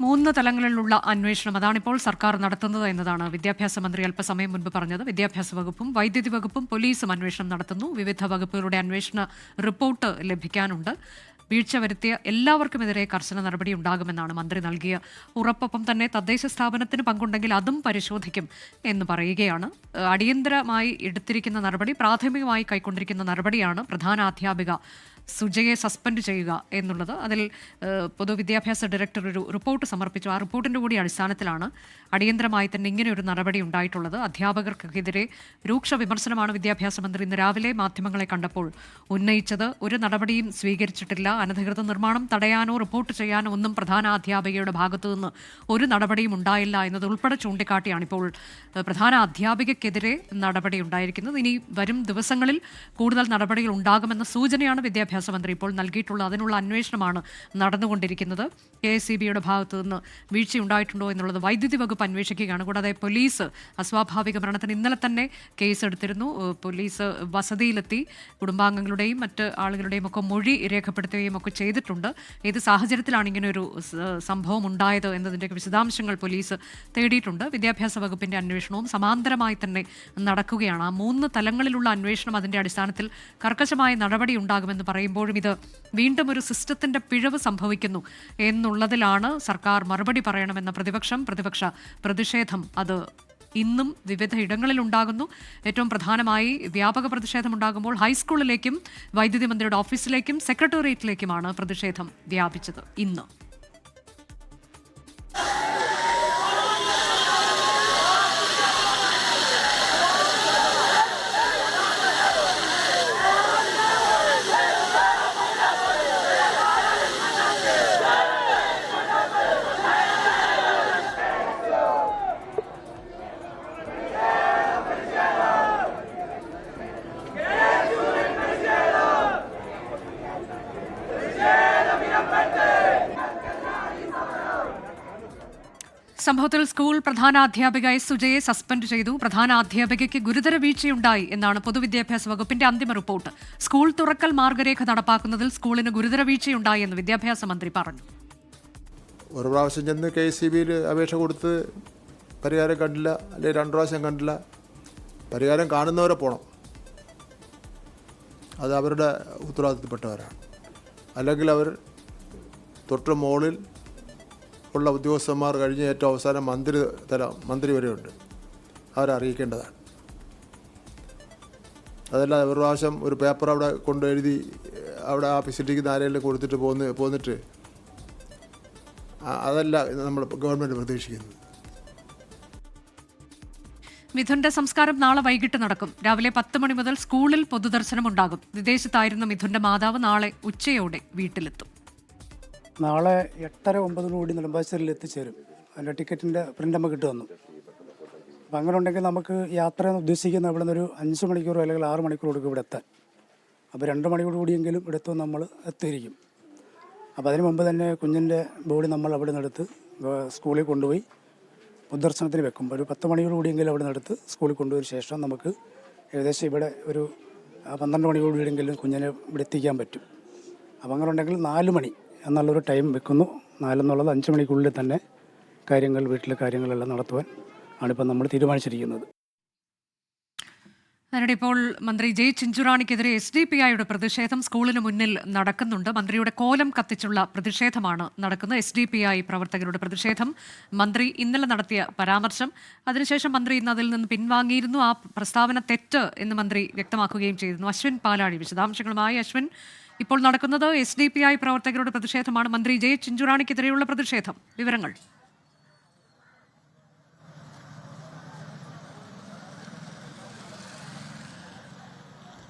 3 തലങ്ങളിലുള്ള അന്വേഷണം അതാണിപ്പോൾ സർക്കാർ നടത്തുന്നത് എന്നതാണ് വിദ്യാഭ്യാസ മന്ത്രി അല്പസമയം മുൻപ് പറഞ്ഞത്. വിദ്യാഭ്യാസ വകുപ്പും വൈദ്യുതി വകുപ്പും പോലീസും അന്വേഷണം നടത്തുന്നു. വിവിധ വകുപ്പുകളുടെ അന്വേഷണ റിപ്പോർട്ട് ലഭിക്കാനുണ്ട്. വീഴ്ച വരുത്തിയ എല്ലാവർക്കുമെതിരെ കർശന നടപടി ഉണ്ടാകുമെന്നാണ് മന്ത്രി നൽകിയ ഉറപ്പൊപ്പം തന്നെ തദ്ദേശ സ്ഥാപനത്തിന് പങ്കുണ്ടെങ്കിൽ അതും പരിശോധിക്കും എന്ന് പറയുകയാണ്. അടിയന്തരമായി എടുത്തിരിക്കുന്ന നടപടി, പ്രാഥമികമായി കൈക്കൊണ്ടിരിക്കുന്ന നടപടിയാണ് പ്രധാനാധ്യാപിക സുജയെ സസ്പെൻഡ് ചെയ്യുക എന്നുള്ളത്. അതിൽ പൊതുവിദ്യാഭ്യാസ ഡയറക്ടർ ഒരു റിപ്പോർട്ട് സമർപ്പിച്ചു. ആ റിപ്പോർട്ടിൻ്റെ കൂടി അടിസ്ഥാനത്തിലാണ് അടിയന്തരമായി തന്നെ ഇങ്ങനെ ഒരു നടപടി ഉണ്ടായിട്ടുള്ളത്. അധ്യാപകർക്കെതിരെ രൂക്ഷ വിമർശനമാണ് വിദ്യാഭ്യാസ മന്ത്രി ഇന്ന് രാവിലെ മാധ്യമങ്ങളെ കണ്ടപ്പോൾ ഉന്നയിച്ചത്. ഒരു നടപടിയും സ്വീകരിച്ചിട്ടില്ല. അനധികൃത നിർമ്മാണം തടയാനോ റിപ്പോർട്ട് ചെയ്യാനോ ഒന്നും പ്രധാനാധ്യാപികയുടെ ഭാഗത്തുനിന്ന് ഒരു നടപടിയും ഉണ്ടായില്ല എന്നത് ഉൾപ്പെടെ ചൂണ്ടിക്കാട്ടിയാണ് ഇപ്പോൾ പ്രധാന അധ്യാപികയ്ക്കെതിരെ നടപടി ഉണ്ടായിരിക്കുന്നത്. ഇനി വരും ദിവസങ്ങളിൽ കൂടുതൽ നടപടികൾ ഉണ്ടാകുമെന്ന സൂചനയാണ് വിദ്യാഭ്യാസ മന്ത്രി ഇപ്പോൾ നൽകിയിട്ടുള്ളത്. അതിനുള്ള അന്വേഷണമാണ് നടന്നുകൊണ്ടിരിക്കുന്നത്. KSEBയുടെ ഭാഗത്തു നിന്ന് വീഴ്ചയുണ്ടായിട്ടുണ്ടോ എന്നുള്ളത് വൈദ്യുതി വകുപ്പ് അന്വേഷിക്കുകയാണ്. കൂടാതെ പോലീസ് അസ്വാഭാവിക മരണത്തിന് ഇന്നലെ തന്നെ കേസെടുത്തിരുന്നു. പോലീസ് വസതിയിലെത്തി കുടുംബാംഗങ്ങളുടെയും മറ്റ് ആളുകളുടെയും ഒക്കെ മൊഴി രേഖപ്പെടുത്തുകയും ഒക്കെ ചെയ്തിട്ടുണ്ട്. ഏത് സാഹചര്യത്തിലാണ് ഇങ്ങനെയൊരു സംഭവം ഉണ്ടായത് എന്നതിൻ്റെ വിശദാംശങ്ങൾ പോലീസ് തേടിയിട്ടുണ്ട്. വിദ്യാഭ്യാസ വകുപ്പിൻ്റെ അന്വേഷണവും സമാന്തരമായി തന്നെ നടക്കുകയാണ്. ആ 3 തലങ്ങളിലുള്ള അന്വേഷണം, അതിൻ്റെ അടിസ്ഥാനത്തിൽ കർക്കശമായ നടപടി ഉണ്ടാകുമെന്ന് പറയുമ്പോഴും ഇത് വീണ്ടും ഒരു സിസ്റ്റത്തിന്റെ പിഴവ് സംഭവിക്കുന്നു എന്നുള്ളതിലാണ് സർക്കാർ മറുപടി പറയണമെന്ന പ്രതിപക്ഷ പ്രതിഷേധം അത് ഇന്നും വിവിധ ഇടങ്ങളിൽ ഉണ്ടാകുന്നു. ഏറ്റവും പ്രധാനമായി വ്യാപക പ്രതിഷേധം ഉണ്ടാകുമ്പോൾ ഹൈസ്കൂളിലേക്കും വൈദ്യുതി മന്ത്രിയുടെ ഓഫീസിലേക്കും സെക്രട്ടേറിയറ്റിലേക്കുമാണ് പ്രതിഷേധം വ്യാപിച്ചത് ഇന്ന്. സംഭവത്തിൽ സ്കൂൾ പ്രധാനാധ്യാപിക സുജയെ സസ്പെൻഡ് ചെയ്തു. പ്രധാനാധ്യാപികയ്ക്ക് ഗുരുതര വീഴ്ചയുണ്ടായി എന്നാണ് പൊതുവിദ്യാഭ്യാസ വകുപ്പിന്റെ അന്തിമ റിപ്പോർട്ട്. സ്കൂൾ തുറക്കൽ മാർഗരേഖ നടപ്പാക്കുന്നതിൽ സ്കൂളിന് ഗുരുതര വീഴ്ചയുണ്ടായി എന്ന് വിദ്യാഭ്യാസ മന്ത്രി പറഞ്ഞു. ഒരു പ്രാവശ്യം ചെന്ന് KSEBയിൽ അപേക്ഷ കൊടുത്ത് പരിഹാരം കണ്ടില്ല, അല്ലെങ്കിൽ 2 പ്രാവശ്യം കണ്ടില്ല. പരിഹാരം കാണുന്നവരെ പോകണം. അത് അവരുടെ ഉത്തരവാദിത്തപ്പെട്ടവരാണ്. അല്ലെങ്കിൽ അവർ തൊട്ട് മുകളിൽ ഉള്ള ഉദ്യോഗസ്ഥന്മാർ കഴിഞ്ഞ് ഏറ്റവും അവസാനം മന്ത്രി വരെയുണ്ട്, അവരെ അറിയിക്കേണ്ടതാണ്. അതല്ല ഒരു പ്രാവശ്യം ഒരു പേപ്പർ അവിടെ കൊണ്ട് എഴുതി അവിടെ ആ ഫെസിലിറ്റിക്ക് ആരെങ്കിലും കൊടുത്തിട്ട് പോന്നിട്ട് അതല്ല നമ്മൾ ഗവൺമെൻറ് പ്രതീക്ഷിക്കുന്നത്. മിഥുന്റെ സംസ്കാരം നാളെ വൈകിട്ട് നടക്കും. രാവിലെ 10 മണി മുതൽ സ്കൂളിൽ പൊതുദർശനം ഉണ്ടാകും. വിദേശത്തായിരുന്ന മിഥുന്റെ മാതാവ് നാളെ ഉച്ചയോടെ വീട്ടിലെത്തും. നാളെ 8:30-9 നെടുമ്പാശ്ശേരിയിൽ എത്തിച്ചേരും. അതിൻ്റെ ടിക്കറ്റിൻ്റെ പ്രിൻ്റ് നമുക്ക് കിട്ടു വന്നു. അപ്പം അങ്ങനെ ഉണ്ടെങ്കിൽ നമുക്ക് യാത്ര എന്ന് ഉദ്ദേശിക്കുന്ന ഇവിടെ നിന്നൊരു 5 മണിക്കൂറോ അല്ലെങ്കിൽ 6 മണിക്കൂർ കൊടുക്കും ഇവിടെ എത്താൻ. അപ്പോൾ 2 മണിക്കൂർ കൂടിയെങ്കിലും ഇവിടെ എത്തും നമ്മൾ എത്തിയിരിക്കും. അപ്പോൾ അതിന് മുമ്പ് തന്നെ കുഞ്ഞിൻ്റെ ബോഡി നമ്മൾ അവിടെ നിന്നെടുത്ത് സ്കൂളിൽ കൊണ്ടുപോയി പൊതുദർശനത്തിന് വെക്കും. ഒരു 10 മണിക്കൂർ കൂടിയെങ്കിലും അവിടെ നിന്നെടുത്ത് സ്കൂളിൽ കൊണ്ടുപോയ ശേഷം നമുക്ക് ഏകദേശം ഇവിടെ ഒരു 12 മണിക്കൂർ കൂടിയെങ്കിലും കുഞ്ഞിനെ ഇവിടെ എത്തിക്കാൻ പറ്റും. അപ്പം അങ്ങനെ ഉണ്ടെങ്കിൽ 4 മണി എന്നുള്ളൊരു ടൈം വെക്കുന്നു. 4 എന്നുള്ളത് 5 മണിക്കുള്ളിൽ തന്നെ വീട്ടിലെ കാര്യങ്ങളെല്ലാം നടത്തുവാൻ ആണിപ്പോൾ നമ്മൾ തീരുമാനിച്ചിരിക്കുന്നത്. അതിനിടെ ഇപ്പോൾ മന്ത്രി ജെ ചിഞ്ചുറാണിക്കെതിരെ SDPIയുടെ പ്രതിഷേധം സ്കൂളിന് മുന്നിൽ നടക്കുന്നുണ്ട്. മന്ത്രിയുടെ കോലം കത്തിച്ചുള്ള പ്രതിഷേധമാണ് നടക്കുന്നത്. SDPI പ്രവർത്തകരുടെ പ്രതിഷേധം. മന്ത്രി ഇന്നലെ നടത്തിയ പരാമർശം, അതിനുശേഷം മന്ത്രി ഇന്ന് അതിൽ നിന്ന് പിൻവാങ്ങിയിരുന്നു. ആ പ്രസ്താവന തെറ്റ് എന്ന് മന്ത്രി വ്യക്തമാക്കുകയും ചെയ്തിരുന്നു. അശ്വിൻ പാലാഴി വിശദാംശങ്ങളുമായി. അശ്വിൻ, ഇപ്പോൾ നടക്കുന്നത് SDPI പ്രവർത്തകരുടെ പ്രതിഷേധമാണ്. മന്ത്രി ജെ ചിഞ്ചുറാണിക്കെതിരെയുള്ള പ്രതിഷേധം, വിവരങ്ങൾ.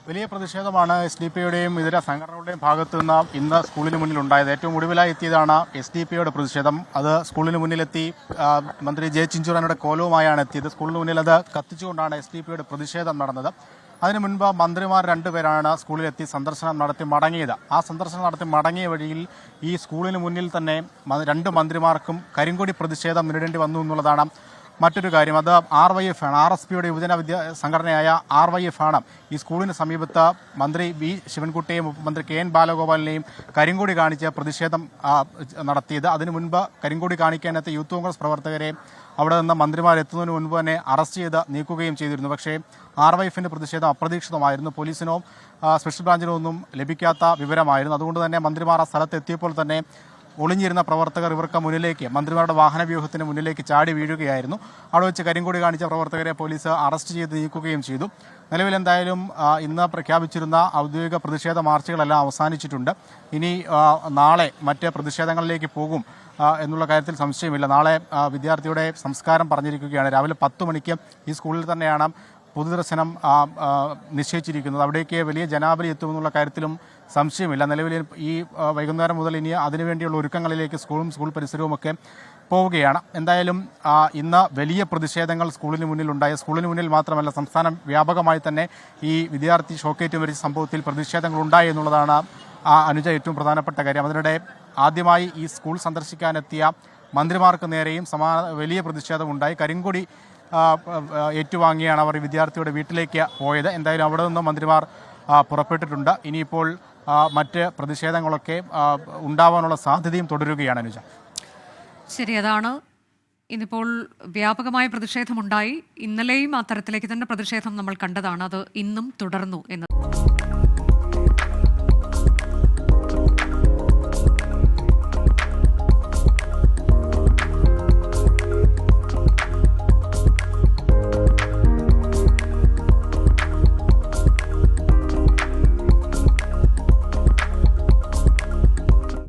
വലിയ പ്രതിഷേധമാണ് SDPIയുടെയും ഇതര സംഘടനകളുടെയും ഭാഗത്തു നിന്ന് ഇന്ന് സ്കൂളിന് മുന്നിൽ ഉണ്ടായത്. ഏറ്റവും ഒടുവിലായി എത്തിയതാണ് SDPIയുടെ പ്രതിഷേധം. അത് സ്കൂളിന് മുന്നിലെത്തി മന്ത്രി ജെ ചിഞ്ചുറാണിയുടെ കോലവുമായാണ് എത്തിയത്. സ്കൂളിന് മുന്നിൽ അത് കത്തിച്ചുകൊണ്ടാണ് SDPIയുടെ പ്രതിഷേധം നടന്നത്. അതിനു മുൻപ് മന്ത്രിമാർ 2 പേരാണ് സ്കൂളിലെത്തി സന്ദർശനം നടത്തി മടങ്ങിയത്. ആ സന്ദർശനം നടത്തി മടങ്ങിയ വഴിയിൽ ഈ സ്കൂളിന് മുന്നിൽ തന്നെ 2 മന്ത്രിമാർക്കും കരിങ്കൊടി പ്രതിഷേധം നേരിടേണ്ടി വന്നു എന്നുള്ളതാണ് മറ്റൊരു കാര്യം, അത് RYF ആണ്. RSPയുടെ യുവജന സംഘടനയായ RYF ആണ് ഈ സ്കൂളിന് സമീപത്ത് മന്ത്രി വി ശിവൻകുട്ടിയെയും മന്ത്രി KN ബാലഗോപാലിനെയും കരിങ്കൊടി കാണിച്ച് പ്രതിഷേധം നടത്തിയത്. അതിനു മുൻപ് കരിങ്കൊടി കാണിക്കാനെത്തിയ യൂത്ത് കോൺഗ്രസ് പ്രവർത്തകരെ അവിടെ നിന്ന് മന്ത്രിമാരെത്തുന്നതിന് മുൻപ് തന്നെ അറസ്റ്റ് ചെയ്ത് നീക്കുകയും ചെയ്തിരുന്നു. പക്ഷേ RYFിൻ്റെ പ്രതിഷേധം അപ്രതീക്ഷിതമായിരുന്നു. പോലീസിനോ സ്പെഷ്യൽ ബ്രാഞ്ചിനോ ഒന്നും ലഭിക്കാത്ത വിവരമായിരുന്നു. അതുകൊണ്ട് തന്നെ മന്ത്രിമാർ ആ സ്ഥലത്തെത്തിയപ്പോൾ തന്നെ ഒളിഞ്ഞിരുന്ന പ്രവർത്തകർ ഇവർക്ക് മുന്നിലേക്ക്, മന്ത്രിമാരുടെ വാഹനവ്യൂഹത്തിന് മുന്നിലേക്ക് ചാടി വീഴുകയായിരുന്നു. അവിടെ വെച്ച് കരിങ്കൊടി കാണിച്ച പ്രവർത്തകരെ പോലീസ് അറസ്റ്റ് ചെയ്ത് നീക്കുകയും ചെയ്തു. നിലവിൽ എന്തായാലും ഇന്ന് പ്രഖ്യാപിച്ചിരുന്ന ഔദ്യോഗിക പ്രതിഷേധ മാർച്ചുകളെല്ലാം അവസാനിച്ചിട്ടുണ്ട്. ഇനി നാളെ മറ്റ് പ്രതിഷേധങ്ങളിലേക്ക് പോകും എന്നുള്ള കാര്യത്തിൽ സംശയമില്ല. നാളെ വിദ്യാർത്ഥിയുടെ സംസ്കാരം പറഞ്ഞിരിക്കുകയാണ്. രാവിലെ 10 മണിക്ക് ഈ സ്കൂളിൽ തന്നെയാണ് പൊതുദർശനം നിശ്ചയിച്ചിരിക്കുന്നത്. അവിടേക്ക് വലിയ ജനാവലി എത്തുമെന്നുള്ള കാര്യത്തിലും സംശയമില്ല. നിലവിൽ ഈ വൈകുന്നേരം മുതൽ ഇനി അതിനുവേണ്ടിയുള്ള ഒരുക്കങ്ങളിലേക്ക് സ്കൂൾ പരിസരവുമൊക്കെ പോവുകയാണ്. എന്തായാലും ഇന്ന് വലിയ പ്രതിഷേധങ്ങൾ സ്കൂളിന് മുന്നിലുണ്ടായി. സ്കൂളിന് മുന്നിൽ മാത്രമല്ല, സംസ്ഥാനം വ്യാപകമായി തന്നെ ഈ വിദ്യാർത്ഥി ഷോക്കേറ്റ് മരിച്ച സംഭവത്തിൽ പ്രതിഷേധങ്ങൾ ഉണ്ടായി എന്നുള്ളതാണ് അനുജ ഏറ്റവും പ്രധാനപ്പെട്ട കാര്യം. അതിനിടെ ആദ്യമായി ഈ സ്കൂൾ സന്ദർശിക്കാനെത്തിയ മന്ത്രിമാർക്ക് നേരെയും വലിയ പ്രതിഷേധമുണ്ടായി. കരിങ്കൊടി ഏറ്റുവാങ്ങിയാണ് അവർ വിദ്യാർത്ഥിയുടെ വീട്ടിലേക്ക് പോയത്. എന്തായാലും അവിടെ നിന്നും മന്ത്രിമാർ പുറപ്പെട്ടിട്ടുണ്ട്. ഇനിയിപ്പോൾ മറ്റ് പ്രതിഷേധങ്ങളൊക്കെ ഉണ്ടാവാനുള്ള സാധ്യതയും തുടരുകയാണ് അനുജ. ശരി, അതാണ്. ഇന്നിപ്പോൾ വ്യാപകമായ പ്രതിഷേധമുണ്ടായി. ഇന്നലെയും അത്തരത്തിലേക്ക് തന്നെ പ്രതിഷേധം നമ്മൾ കണ്ടതാണ്. അത് ഇന്നും തുടർന്നു എന്നത്.